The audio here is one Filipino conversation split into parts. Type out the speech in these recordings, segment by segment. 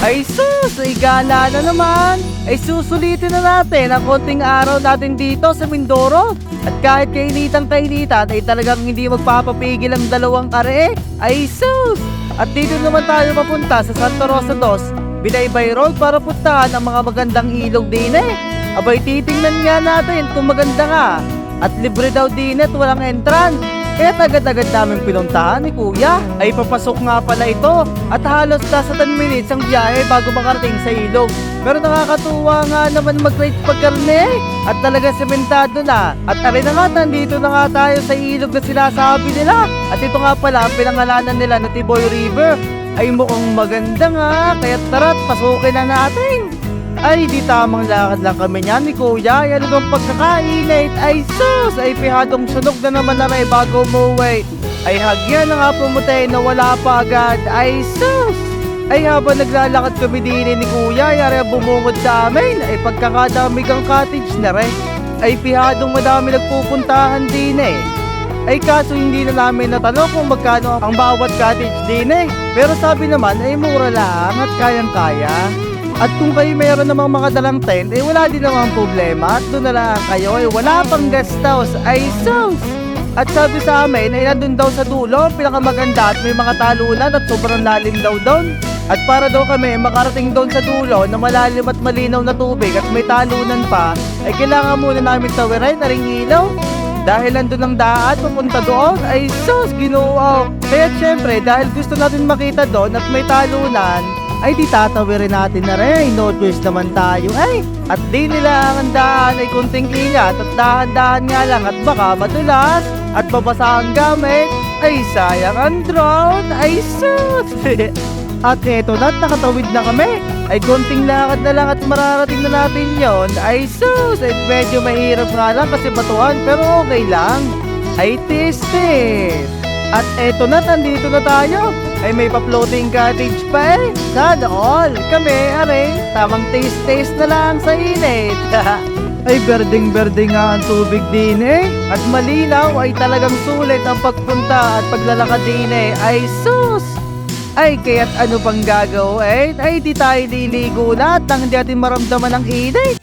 Ay sus, ay gala na naman. Ay susulitin na natin ang konting araw natin dito sa Mindoro. At kahit kainitan, ay talagang hindi magpapapigil ang dalawang kare. Ay sus! At dito naman tayo mapunta sa Santa Rosa 2, Binaybay Road para puntahan ang mga magandang ilog din eh. Abay titingnan nga natin kung maganda nga. At libre daw din at walang entrance. Kaya agad-agad namin pinuntahan ni Kuya. Ay papasok nga pala ito. At halos nasa 10 minutes ang biyahe bago makarating sa ilog. Pero nakakatuwa nga naman mag-ride pagkarne. At talaga sementado na. At aray na nga, nandito na nga tayo sa ilog na sinasabi nila. At ito nga pala ang pinangalanan nila na Tiboy River. Ay mukhang maganda nga. Kaya tara't pasukin na natin. Ay di tamang lakad lang kami niyan ni Kuya. Yan ang pagkakainit. Ay sus! Ay pihadong sunog na naman na rin bago umuwi. Ay hagyan na nga pumutay na wala pa agad. Ay sus! Ay habang naglalakad kami din ni Kuya, yari bumungod sa amin. Ay pagkakadami kang cottage na rin. Ay pihadong madami nagpupuntahan din eh. Ay kaso hindi na namin natanong kung magkano ang bawat cottage din eh. Pero sabi naman ay mura lang at kayang-kaya. At kung kayo mayroon namang mga dalang tent, wala din namang problema. At doon na lang kayo, wala pang guest house. Ay sus! At sabi sa amin, nandun daw sa dulo, pinakamaganda at may mga talunan at sobrang lalim daw doon. At para daw kami makarating doon sa dulo na malalim at malinaw na tubig at may talunan pa, ay kailangan muna namin tawirin na ring ilaw. Dahil nandun ang daan pupunta doon, ay sus, Ginoo. Kaya syempre, dahil gusto natin makita doon at may talunan, ay di tatawirin natin na rin. No choice naman tayo ay. At di nila ang daan ay kunting ingat at dahan-dahan nga lang at baka madulas at babasa ang gamit. Ay sayang ang drone. Ay sus! At eto na, nakatawid na kami. Ay kunting lakad na lang at mararating na natin yon. Ay sus! Ay medyo mahirap nga lang kasi batuhan pero okay lang. Ay tis-tis! At eto na, nandito na tayo. Ay may pa-floating cottage pa eh. Sana all. Kami, are, tamang taste-taste na lang sa init. Ay berdeng-berde nga ang tubig din eh. At malinaw ay talagang sulit ang pagpunta at paglalakad din eh. Ay sus! Ay kaya't ano pang gagawin? Ay di tayo niligo na at nang hindi natin maramdaman ang init.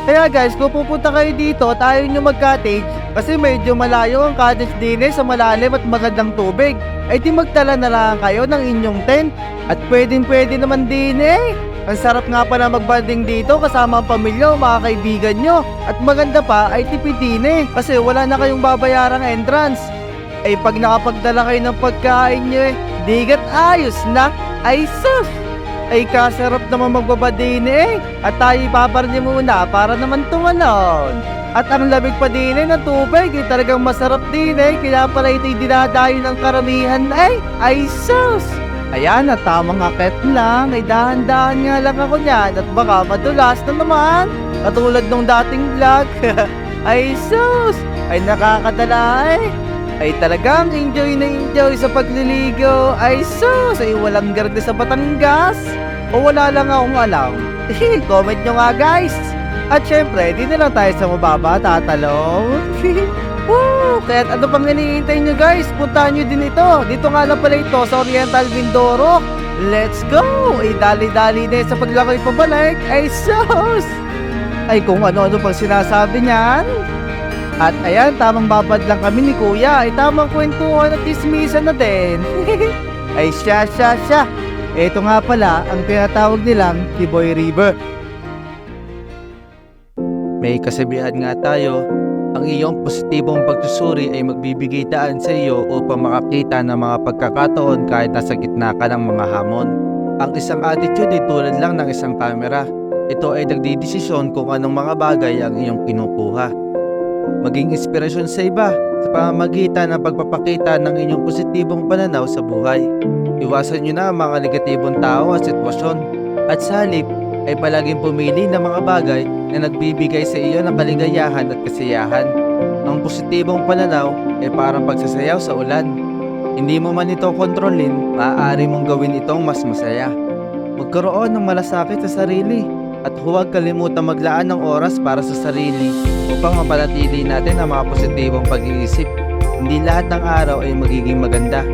Kaya guys, kung pupunta kayo dito at ayaw nyo mag-cottage, kasi medyo malayo ang cottage din sa malalim at magandang tubig, ay di magtala na lang kayo ng inyong tent. At pwede naman din eh. Ang sarap nga pa na magbanding dito kasama ang pamilya o mga kaibigan nyo. At maganda pa ay tipid din eh, kasi wala na kayong babayarang entrance. Ay pag nakapagdala kayo ng pagkain nyo eh, digat ayos na. Ay sus! Ay kasarap naman magbaba din eh. At tayo ipaparni muna para naman tumalon. At ang lamig pa din eh ng tubig ay talagang masarap din eh. Kaya pala ito'y dinadayo ng karamihan eh. Ay sus! Ayan, at tamang akit lang. Ay dahan-dahan nga lang ako niyan. At baka madulas na naman. Katulad nung dating vlog. Ay sus! Ay nakakadala eh. Ay talagang enjoy na enjoy sa pagliligo. Ay sus! Ay walang garde sa Batangas. O wala lang akong alam. Comment nyo nga guys. At syempre, di na lang tayo sa mababa tatalong. Woo! Kaya ano pang hinihintay nyo guys? Puntahan nyo din ito. Dito nga lang pala ito sa Oriental Mindoro. Let's go! Ay dali-dali na sa paglakay pabalik. Ay sus! Ay kung ano-ano pang sinasabi niyan. At ayan, tamang babad lang kami ni Kuya. Ay tamang kwentuhan at dismisan na din. Ay siya. Ito nga pala ang tinatawag nilang Tiboy River. May kasabihan nga tayo, ang iyong positibong pagsusuri ay magbibigay daan sa iyo upang makakita ng mga pagkakataon kahit nasa gitna ka ng mga hamon. Ang isang attitude ay tulad lang ng isang camera. Ito ay nagdidesisyon kung anong mga bagay ang iyong kinukuha. Maging inspirasyon sa iba sa pamamagitan ng pagpapakita ng inyong positibong pananaw sa buhay. Iwasan nyo na ang mga negatibong tao at sitwasyon at sa halip ay palaging pumili ng mga bagay na nagbibigay sa iyo ng kaligayahan at kasiyahan. Ang positibong pananaw ay parang pagsasayaw sa ulan. Hindi mo man ito kontrolin, maaari mong gawin itong mas masaya. Magkaroon ng malasakit sa sarili at huwag kalimutang maglaan ng oras para sa sarili upang mapanatili natin ang mga positibong pag-iisip. Hindi lahat ng araw ay magiging maganda,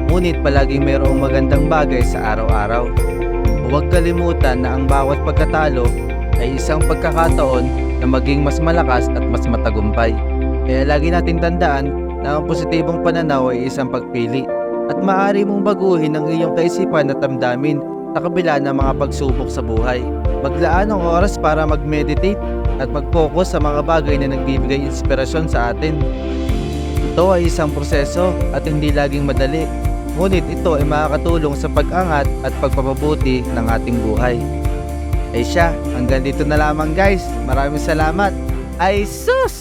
ngunit palaging mayroong magandang bagay sa araw-araw. Huwag kalimutan na ang bawat pagkatalo ay isang pagkakataon na maging mas malakas at mas matagumpay. Kaya lagi nating tandaan na ang positibong pananaw ay isang pagpili at maaari mong baguhin ang iyong kaisipan at damdamin sa kabila ng mga pagsubok sa buhay. Maglaan ng oras para mag-meditate at mag-focus sa mga bagay na nagbibigay inspirasyon sa atin. Ito ay isang proseso at hindi laging madali, ngunit ito ay makakatulong sa pag-angat at pagpapabuti ng ating buhay. Ay siya, hanggang dito na lamang guys. Maraming salamat. Ay sus!